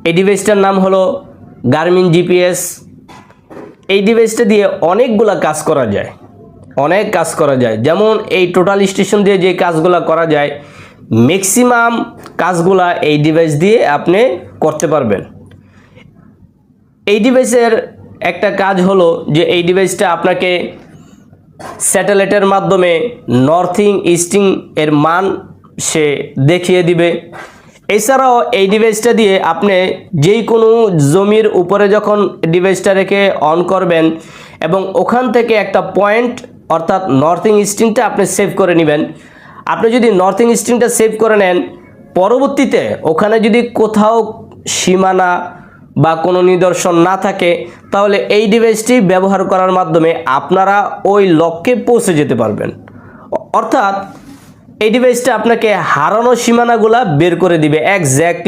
এই ডিভাইসটার নাম হলো গার্মিন জিপিএস। এই ডিভাইসটা দিয়ে অনেকগুলা কাজ করা যায়, অনেক কাজ করা যায়। যেমন এই টোটাল স্টেশন দিয়ে যে কাজগুলো করা যায়, ম্যাক্সিমাম কাজগুলা এই ডিভাইস দিয়ে আপনি করতে পারবেন। এই ডিভাইসের একটা কাজ হলো যে এই ডিভাইসটা আপনাকে স্যাটেলাইটের মাধ্যমে নর্থিং ইস্টিং এর মান সে দেখিয়ে দিবে। এছাড়াও এই ডিভাইসটা দিয়ে আপনি যেই কোনো জমির উপরে যখন ডিভাইসটা রেখে অন করবেন এবং ওখান থেকে একটা পয়েন্ট অর্থাৎ নর্থিং ইস্টিংটা আপনি সেভ করে নেবেন। আপনি যদি নর্থিং ইস্টিংটা সেভ করে নেন, পরবর্তীতে ওখানে যদি কোথাও সীমানা বা কোনো নিদর্শন না থাকে, তাহলে এই ডিভাইসটি ব্যবহার করার মাধ্যমে আপনারা ওই লক্ষ্যে পৌঁছে যেতে পারবেন। অর্থাৎ এই ডিভাইসটা আপনাকে হারানো সীমানাগুলা বের করে দিবে, এক্স্যাক্টলি